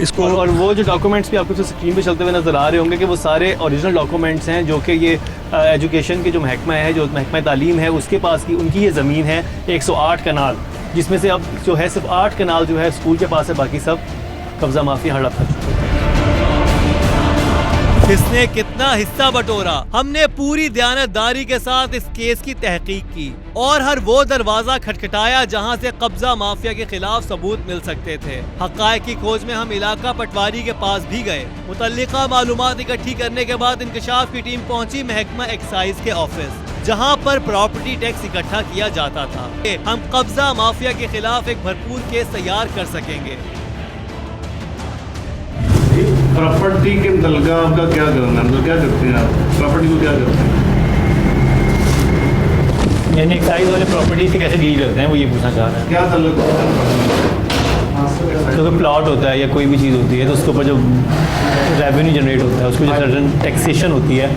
इसको और वो जो डॉक्यूमेंट्स भी आपको स्क्रीन पे चलते हुए नज़र आ रहे होंगे कि वो सारे ओरिजिनल डॉक्यूमेंट्स हैं जो कि ये एजुकेशन के जो महकमा है, जो महकमा तालीम है, उसके पास की उनकी ये ज़मीन है 108 कनाल, जिसमें से अब जो है सिर्फ 8 कनाल जो है स्कूल के पास है, बाकी सब कब्जा माफी हड़प कर चुके हैं। किसने कितना हिस्सा बटोरा? हमने पूरी दयानतदारी के साथ इस केस की तहकीक की और हर वो दरवाजा खटखटाया जहां से कब्जा माफिया के खिलाफ सबूत मिल सकते थे। हक़ाइक़ की खोज में हम इलाका पटवारी के पास भी गए। मुतल्लिका मालूमात इकट्ठी करने के बाद इंकशाफ की टीम पहुंची महकमा एक्साइज के ऑफिस, जहां पर प्रॉपर्टी टैक्स इकट्ठा किया जाता था। हम कब्जा माफिया के खिलाफ एक भरपूर केस तैयार कर सकेंगे। प्रॉपर्टी के मुतल्लिक़ आपका क्या करना है, तो क्या करते हैं आप प्रॉपर्टी को क्या करते हैं? यानी एक्साइज वाले प्रॉपर्टी से कैसे डील करते हैं, वो ये पूछना चाह रहे हैं। क्या ताल्लुक तो कोई प्लॉट होता है या कोई भी चीज़ होती है तो उसके ऊपर जो रेवेन्यू जनरेट होता है, उसको जो सर्टन टैक्सेशन होती है,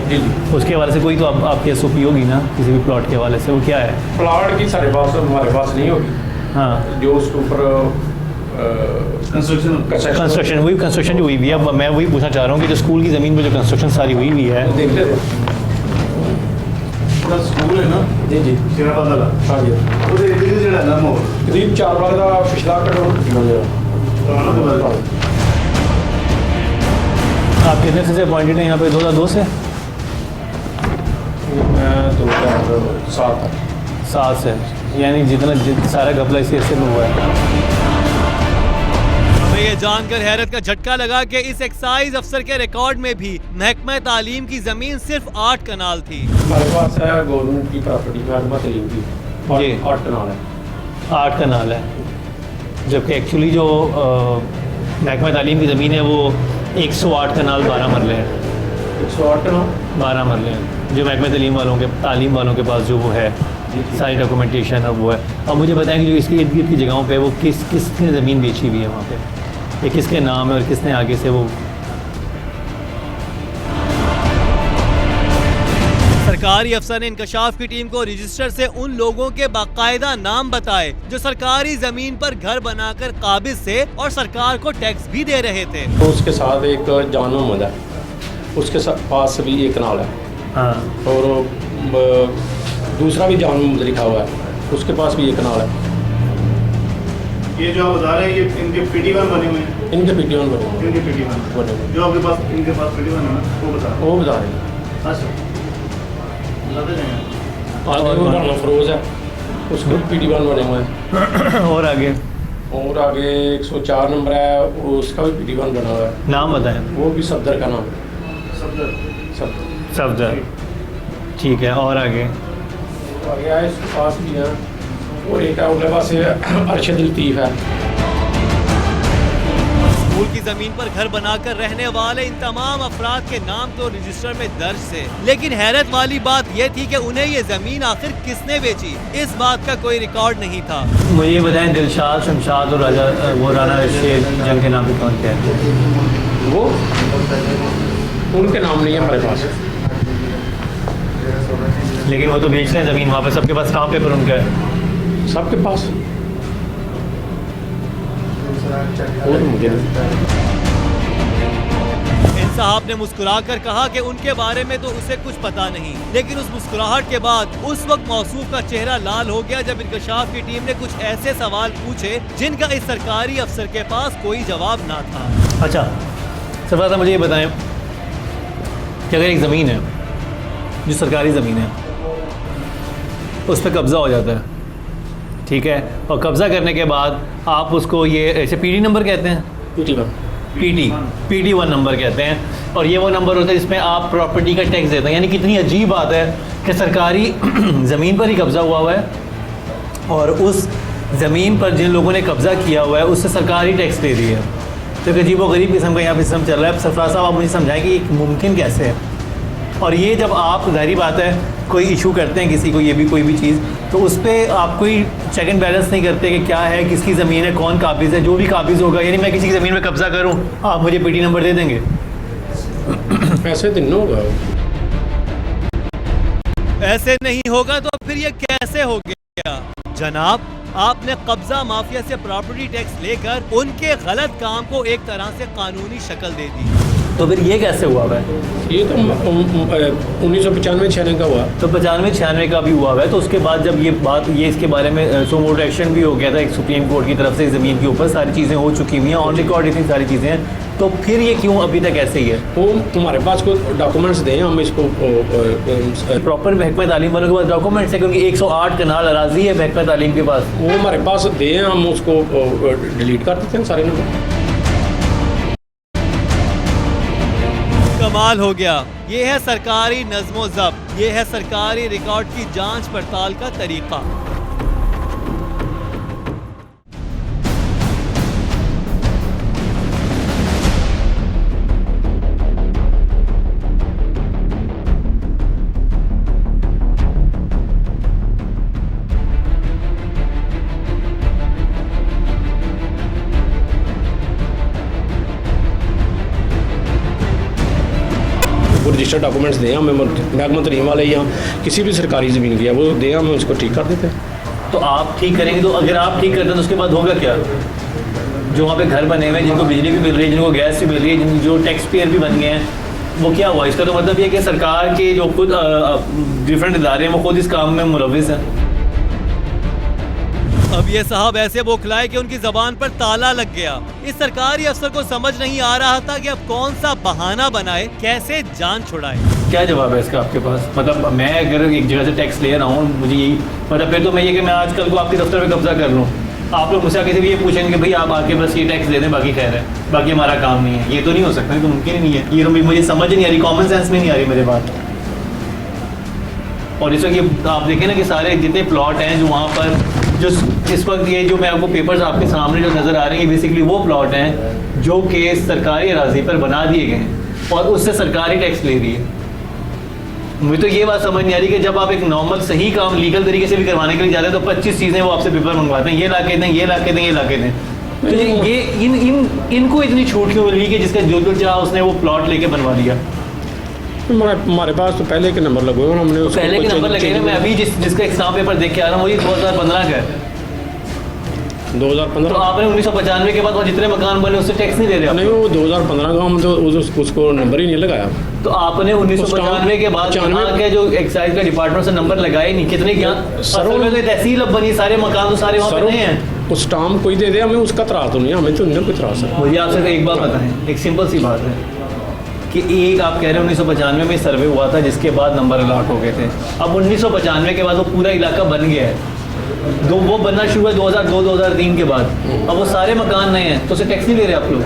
उसके हवाले से कोई तो आपकी एस ओ पी होगी ना किसी भी प्लॉट के हवाले से, वो क्या है? प्लाट की सारे पास हमारे पास नहीं होगी। हाँ, जो उसके ऊपर कंस्ट्रक्शन वही कंस्ट्रक्शन जो हुई हुई है। अब मैं वही पूछना चाह रहा हूँ कि जो स्कूल की ज़मीन पर जो कंस्ट्रक्शन सारी हुई हुई है, देखते थे पूरा स्कूल है ना जी जी शेरा बदला हाँ जी ਉਹਦੇ ਇਧਰ ਜਿਹੜਾ ਨਾ ਮੋਰ करीब 4 लाख का पिछला करोड़ आप कितने से अपॉइंटेड हैं यहाँ पे? 2002 से? मैं 2007 7 से, यानी जितना सारा घपला इसी हिस्से में हुआ है। हमें ये जानकर हैरत का झटका लगा कि इस एक्साइज अफसर के रिकॉर्ड में भी महकमा तालीम की जमीन सिर्फ 8 कनाल थी। हमारे पास है गवर्नमेंट की प्रॉपर्टी महकमा तालीम की जी। 8 कनाल है। 8 कनाल है, जबकि एक्चुअली जो महकमा तालीम की ज़मीन है वो 108 कनाल 12 मरले हैं। 108 कनाल 12 मरले हैं जो महकमा तालीम वालों के पास जो वो है सारी डॉक्यूमेंटेशन अब वो है। अब मुझे बताएं कि जो इसकी इर्द गिर्द की जगहों पे वो किसने ज़मीन बेची हुई है वहाँ पे, ये किसके नाम है और किसने आगे से वो? सरकारी अफसर ने इंकशाफ की टीम को रजिस्टर से उन लोगों के बाकायदा नाम बताए जो सरकारी जमीन पर घर बनाकर काबिज से और सरकार को टैक्स भी दे रहे थे। तो उसके साथ एक जान मोहम्मद है, उसके पास भी 1 कनाल है। हाँ, और दूसरा भी जान मोहम्मद लिखा हुआ है, उसके पास भी 1 कनाल है। ये जो आप बता रहे हैं ये इनके PD1 बने हुए हैं? इनके PD1 बने हुए इनके PD1 बने हुए जो आपके पास इनके पास PD1 है ना वो बता रहे हैं। अच्छा बताते हैं। आगे वो राना फरोज है, उसके PD1 बने हुए हैं। और आगे 104 नंबर है, उसका भी PD1 बना हुआ है। नाम बताएं। वो भी सफदर का नाम है। सफदर, ठीक है। और आगे आगे आए इसके पास भी है, और एक है उनके पास अरशद लतीफ़ है। स्कूल की जमीन पर घर बनाकर रहने वाले इन तमाम अफराद के नाम तो रजिस्टर में दर्ज थे, लेकिन हैरत वाली बात यह थी कि उन्हें ये जमीन आखिर किसने बेची, इस बात का कोई रिकॉर्ड नहीं था। मुझे ये बताएं, दिलशाद, शमशाद और राना शेर जंग के नाम पे कौन क्या है? वो उनके नाम नहीं है हमारे पास, लेकिन वो तो बेच रहे हैं ज़मीन वहाँ पे, सबके पास काम पेपर उनका है। सबके पास वो तो मुझे इन साहब ने मुस्कुराकर कहा कि उनके बारे में तो उसे कुछ पता नहीं, लेकिन उस मुस्कुराहट के बाद उस वक्त मौसूफ का चेहरा लाल हो गया जब इंकशाफ की टीम ने कुछ ऐसे सवाल पूछे जिनका इस सरकारी अफसर के पास कोई जवाब ना था। अच्छा सरफराज, मुझे ये बताएं कि अगर एक ज़मीन है जो सरकारी ज़मीन है उस पर कब्ज़ा हो जाता है, ठीक है, और कब्ज़ा करने के बाद आप उसको ये ऐसे PD नंबर कहते हैं, PD1 नंबर कहते हैं, और ये वो नंबर होता है जिसमें आप प्रॉपर्टी का टैक्स देते हैं। यानी कितनी अजीब बात है कि सरकारी ज़मीन पर ही कब्ज़ा हुआ है और उस ज़मीन पर जिन लोगों ने कब्ज़ा किया हुआ है उससे सरकारी टैक्स दे रही है। तो अजीब व गरीब किस्म का यहाँ पर सिस्टम चल रहा है। सरफराज साहब, आप मुझे समझाएं कि ये मुमकिन कैसे है? और ये जब आप ज़ाहिर बात है कोई इशू करते हैं किसी को, ये भी कोई भी चीज़, तो उस पर आप कोई चेक एंड बैलेंस नहीं करते कि क्या है, किसकी ज़मीन है, कौन काबिज़ है। जो भी काबिज़ होगा, यानी मैं किसी की ज़मीन में कब्ज़ा करूँ, आप मुझे PD नंबर दे देंगे? ऐसे तो नहीं होगा। ऐसे नहीं होगा तो फिर ये कैसे हो गया? जनाब, आपने कब्जा माफिया से प्रॉपर्टी टैक्स लेकर उनके गलत काम को एक तरह से कानूनी शक्ल दे दी। तो फिर ये कैसे हुआ है? ये तो 1995-96 का हुआ। तो 95-96 का भी हुआ है। तो उसके बाद जब ये इसके बारे में सो मोटर एक्शन भी हो गया था एक सुप्रीम कोर्ट की तरफ से, ज़मीन के ऊपर सारी चीज़ें हो चुकी हुई हैं, ऑन रिकॉर्ड इतनी सारी चीज़ें हैं, तो फिर ये क्यों अभी तक ऐसे ही है? वो हमारे पास कोई डॉक्यूमेंट्स दें, हम इसको प्रॉपर महकमा तालीम वालों के पास डॉक्यूमेंट्स है, क्योंकि 108 कनाल अराजी है महकमा तालीम के पास। वो हमारे पास दें, हम उसको डिलीट कर देते हैं सारे नंबर। कमाल हो गया। ये है सरकारी नज़्मो ज़ब्त, ये है सरकारी रिकॉर्ड की जांच पड़ताल का तरीका। रजिस्टर्ड डॉक्यूमेंट्स दें हमें, महकमा तरीम वाले या किसी भी सरकारी ज़मीन की है वो दें, हम उसको ठीक कर देते हैं। तो आप ठीक करेंगे, तो अगर आप ठीक करते हैं तो उसके बाद होगा क्या? जो वहाँ पे घर बने हुए हैं, जिनको बिजली भी मिल रही है, जिनको गैस भी मिल रही है, जो टैक्स पेयर भी बन गए हैं, वो क्या हुआ? इसका तो मतलब ये कि सरकार के जो खुद डिफरेंट इदारे हैं वो खुद इस काम में मुलविस हैं। अब ये साहब ऐसे बौखलाए कि उनकी जबान पर ताला लग गया। इस सरकारी अफसर को समझ नहीं आ रहा था कि अब कौन सा बहाना बनाए, कैसे जान छुड़ाए। क्या जवाब है इसका आपके पास? मतलब मैं अगर एक जगह से टैक्स ले रहा हूँ, मुझे यही मतलब फिर तो मैं ये कि मैं आजकल को आपके दफ्तर पे कब्जा कर लूँ, आप लोग मुझसे आके से भी ये पूछेंगे भाई आप आके बस ये टैक्स दे दें, बाकी खैर है, बाकी हमारा काम नहीं है। ये तो नहीं हो सकता, ये तो मुमकिन ही नहीं है। ये तो मुझे समझ नहीं आ रही, कॉमन सेंस में नहीं आ रही मेरे बात। और इस वक्त ये आप देखें ना कि सारे जितने प्लॉट हैं जो वहाँ पर जो इस वक्त ये जो मैं आपको पेपर्स आपके सामने जो नज़र आ रहे हैं, बेसिकली वो प्लॉट हैं जो कि सरकारी अराजी पर बना दिए गए हैं और उससे सरकारी टैक्स ले रही है। मुझे तो ये बात समझ नहीं आ रही कि जब आप एक नॉर्मल सही काम लीगल तरीके से भी करवाने के लिए जाते हैं तो 25 चीज़ें वो आपसे पेपर मंगवाते हैं, ये ला के दें, ये ला के दें, ये ला के दें। तो ये इनको इतनी छूट क्यों मिली कि जिसका जो चाहा उसने वो प्लॉट लेके बनवा दिया? हमारे पास तो पहले के नंबर लगे हुए, हमने उसको पहले के नंबर लगे हैं। मैं अभी जिसका एग्जाम पेपर देख के आ रहा हूँ, वही 2015 का है। 2015 तो आपने 1995 के बाद वो जितने मकान बने उससे टैक्स नहीं दे रहे? नहीं, वो 2015 का हम तो उसको नंबर ही नहीं लगाया। तो आपने 1995 के बाद के जो एक्साइज का डिपार्टमेंट से नंबर लगाए नहीं, कितने क्या सर में तो तहसील अब बनी, सारे मकान तो सारे वहाँ पे नहीं हैं। उस स्टाम्प कोई दे दे, हमें उसका त्रास तो नहीं, हमें तो नहीं कोई त्रास है। मुझे आपसे एक बात बताएं, एक सिंपल सी बात है कि एक आप कह रहे हैं 1995 में सर्वे हुआ था जिसके बाद नंबर अलॉट हो गए थे। अब 1995 के बाद वो पूरा इलाका बन गया है, वो बनना शुरू हुआ 2002-2003 के बाद। अब वो सारे मकान नए हैं, तो उसे टैक्स नहीं ले रहे आप लोग?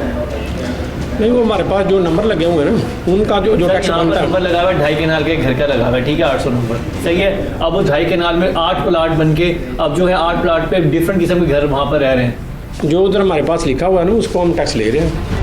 नहीं, वो हमारे पास जो नंबर लगे हुए हैं ना, उनका जो टैक्स बनता है। नंबर लगा हुआ है 2.5 कनाल के घर का लगा हुआ है, ठीक है, 800 नंबर, सही है। अब वो 2.5 कनाल में 8 प्लाट बन के अब जो है 8 प्लाट पे डिफरेंट किस्म के घर वहाँ पर रह रहे हैं। जो उधर हमारे पास लिखा हुआ है ना, उसको हम टैक्स ले रहे हैं।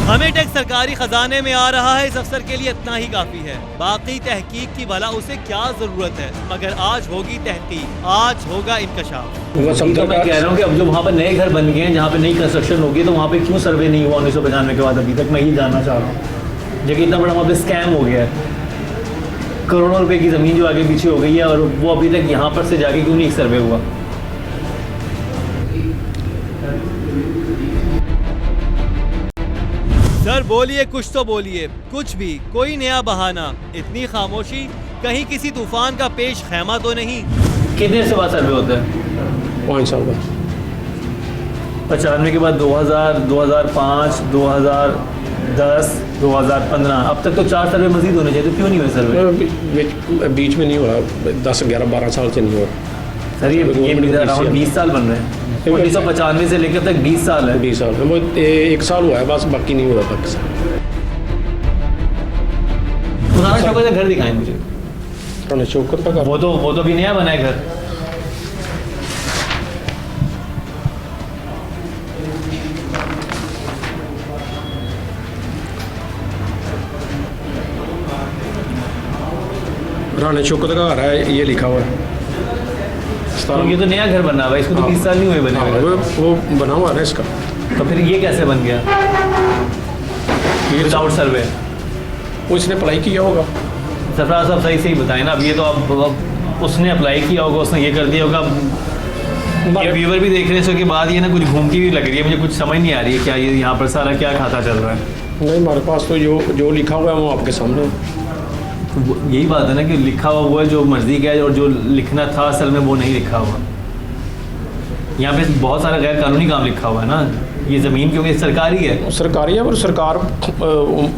हमें टैक्स सरकारी खजाने में आ रहा है, इस अफसर के लिए इतना ही काफी है। बाकी तहकीक की भला उसे क्या जरूरत है, मगर आज होगी तहकीक, आज होगा इंकशाफ। तो मैं कह रहा हूँ कि अब जो वहाँ पर नए घर बन गए हैं, जहाँ पे नई कंस्ट्रक्शन होगी, तो वहाँ पे क्यों सर्वे नहीं हुआ 1995 के बाद अभी तक? मैं ये जानना चाह रहा हूँ। जबकि इतना बड़ा वहाँ पे स्कैम हो गया है, करोड़ों रुपए की ज़मीन जो आगे पीछे हो गई है, और वो अभी तक यहाँ पर से जाके क्यों नहीं सर्वे हुआ? सर बोलिए, कुछ तो बोलिए, कुछ भी, कोई नया बहाना। इतनी खामोशी, कहीं किसी तूफान का पेश खैमा तो नहीं? कितने से बाद सर्वे होता है? 5 साल बाद। 95 के बाद 2000, 2005, 2010, 2015, अब तक तो 4 सर्वे मजीद होने चाहिए, तो क्यों नहीं हुए सर्वे? बीच में नहीं हुआ, 10, 11, 12 साल से नहीं हुआ सर। ये अराउंड 20 साल बन रहे हैं, 1995 से लेकर तक 20 साल है। 20 साल, वो 1 साल हुआ है बस, बाकी नहीं हुआ बाकी साल। पुराना शौकत का घर दिखाएं मुझे। पुराना शौकत का घर वो तो भी नया बना है घर। पुराने शौकत का घर है, ये लिखा हुआ है। तो ये तो नया घर बना हुआ है, इसको तो 20 साल नहीं हुए बने हुए। वो बना हुआ है इसका। तो फिर ये कैसे बन गया विदाउट सर्वे? वो इसने अप्लाई किया होगा। सरफराज साहब सही से ही बताएं ना। अब ये तो अब उसने अप्लाई किया होगा, उसने ये कर दिया होगा। ये व्यूवर भी देख रहे हैं, इसके बाद ये ना कुछ घूमती हुई लग रही है, मुझे कुछ समझ नहीं आ रही है क्या ये यहाँ पर सारा क्या खाता चल रहा है। नहीं, हमारे पास तो जो लिखा हुआ है वो आपके सामने है। यही बात है ना कि लिखा हुआ वो है जो मर्जी का है, और जो लिखना था असल में वो नहीं लिखा हुआ। यहाँ पे बहुत सारा गैर कानूनी काम लिखा हुआ है ना। ये ज़मीन क्योंकि सरकारी है? सरकारी है, और सरकार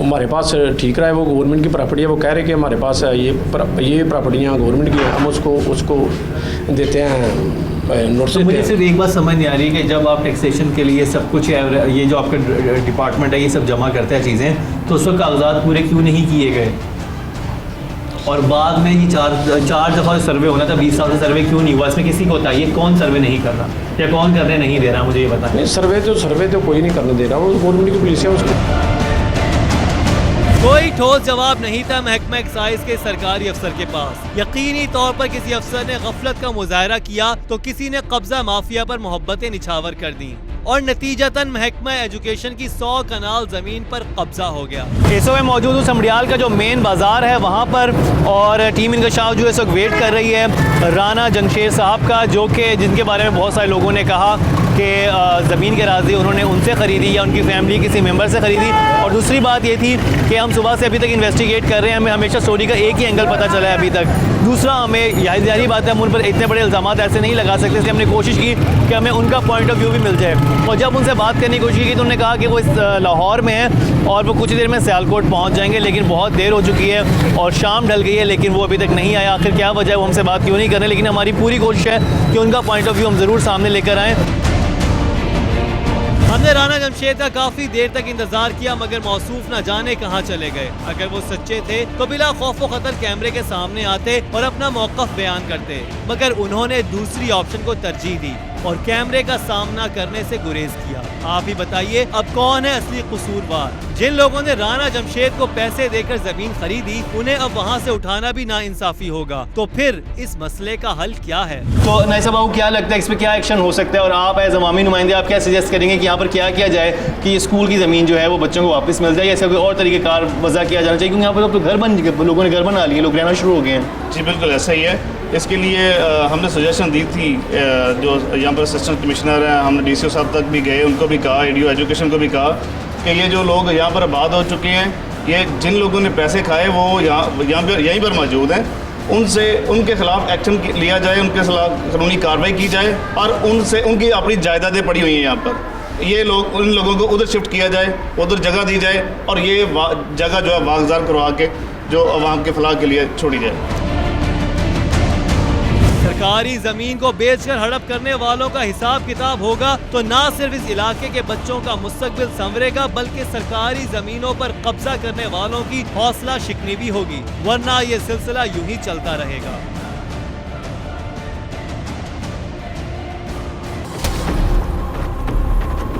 हमारे पास ठीक रहा है, वो गवर्नमेंट की प्रॉपर्टी है, वो कह रहे हैं कि हमारे पास है ये प्रॉपर्टियाँ गवर्नमेंट की हैं, हम उसको देते हैं नोटिस। तो मुझे सिर्फ एक बात समझ नहीं आ रही कि जब आप टैक्सेशन के लिए सब कुछ ये जो आपका डिपार्टमेंट है ये सब जमा करता है चीज़ें, तो उस वक्त कागजात पूरे क्यों नहीं किए गए? और बाद में ये चार दफ़ा सर्वे होना था, 20 साल से सर्वे क्यों नहीं हुआ? इसमें किसी को बताइए कौन सर्वे नहीं कर रहा या कौन करने नहीं दे रहा, मुझे ये बताएं। नहीं, सर्वे तो कोई नहीं करने दे रहा, वो गवर्नमेंट की पुलिस है उसको। कोई ठोस जवाब नहीं था महकमा एक्साइज के सरकारी अफसर के पास। यकीनी तौर पर किसी अफसर ने गफलत का मुजाहरा किया तो किसी ने कब्जा माफिया पर मोहब्बतें निछावर कर दी और नतीजतन महकमा एजुकेशन की 100 कनाल जमीन पर कब्जा हो गया। इस वक्त मौजूद हूँ समड़ियाल का जो मेन बाजार है वहाँ पर, और टीम इंकशाफ जो है इस वक्त वेट कर रही है राना जंगशेर साहब का, जो कि जिनके बारे में बहुत सारे लोगों ने कहा कि ज़मीन के राजी उन्होंने उनसे ख़रीदी या उनकी फैमिली किसी मेंबर से ख़रीदी। और दूसरी बात ये थी कि हम सुबह से अभी तक इन्वेस्टिगेट कर रहे हैं, हमें हमेशा स्टोरी का एक ही एंगल पता चला है अभी तक। दूसरा, हमें जारी बात है हम उन पर इतने बड़े इल्ज़ामात ऐसे नहीं लगा सकते, इसलिए हमने कोशिश की कि हमें उनका पॉइंट ऑफ व्यू भी मिल जाए। और जब उनसे बात करने की कोशिश की तो उन्होंने कहा कि वो इस लाहौर में है और वो कुछ देर में सियालकोट पहुँच जाएंगे, लेकिन बहुत देर हो चुकी है और शाम ढल गई है, लेकिन वो अभी तक नहीं आया। आखिर क्या वजह है, वो हमसे बात क्यों नहीं कर रहे? लेकिन हमारी पूरी कोशिश है कि उनका पॉइंट ऑफ व्यू हम ज़रूर सामने लेकर आएँ। हमने राना जमशेद का काफी देर तक इंतजार किया, मगर मौसूफ न जाने कहां चले गए। अगर वो सच्चे थे तो बिला खौफ व खतर कैमरे के सामने आते और अपना मौक़िफ़ बयान करते, मगर उन्होंने दूसरी ऑप्शन को तरजीह दी और कैमरे का सामना करने से गुरेज किया। आप ही बताइए अब कौन है असली कसूरवार? जिन लोगों ने राना जमशेद को पैसे देकर जमीन खरीदी, उन्हें अब वहाँ से उठाना भी नाइंसाफी होगा। तो फिर इस मसले का हल क्या है? तो नईसा बाबू, क्या लगता है इस पर क्या एक्शन हो सकता है, और आप एज अवामी नुमाइंदे आप क्या सजेस्ट करेंगे कि यहाँ पर क्या किया जाए कि स्कूल की ज़मीन जो है वो बच्चों को वापस मिल जाए, या ऐसा कोई और तरीक़ेकार वज़ा किया जाना चाहिए? क्योंकि यहाँ पर तो घर बन गए, लोगों ने घर बना लिए, लोग रहना शुरू हो गए हैं। जी बिल्कुल ऐसा ही है। इसके लिए हमने सजेशन दी थी, जो यहाँ पर असिस्टेंट कमिश्नर हैं, हमने DCO साहब तक भी गए, उनको भी कहा, ADO एजुकेशन को भी कहा कि ये जो लोग यहाँ पर आबाद हो चुके हैं, ये जिन लोगों ने पैसे खाए वो यहीं पर मौजूद हैं, उनके खिलाफ एक्शन लिया जाए, उनके खिलाफ कानूनी कार्रवाई की जाए और उनकी अपनी जायदादें पड़ी हुई हैं यहाँ पर, ये लोग उन लोगों को उधर शिफ्ट किया जाए, उधर जगह दी जाए और ये जगह जो है वागजार करवा के जो अवाम के फलाह के लिए छोड़ी जाए। सरकारी जमीन को बेचकर हड़प करने वालों का हिसाब किताब होगा तो ना सिर्फ इस इलाके के बच्चों का मुस्तकबिल संवरेगा, बल्कि सरकारी जमीनों पर कब्जा करने वालों की हौसला शिकनी भी होगी, वरना ये सिलसिला यूं ही चलता रहेगा।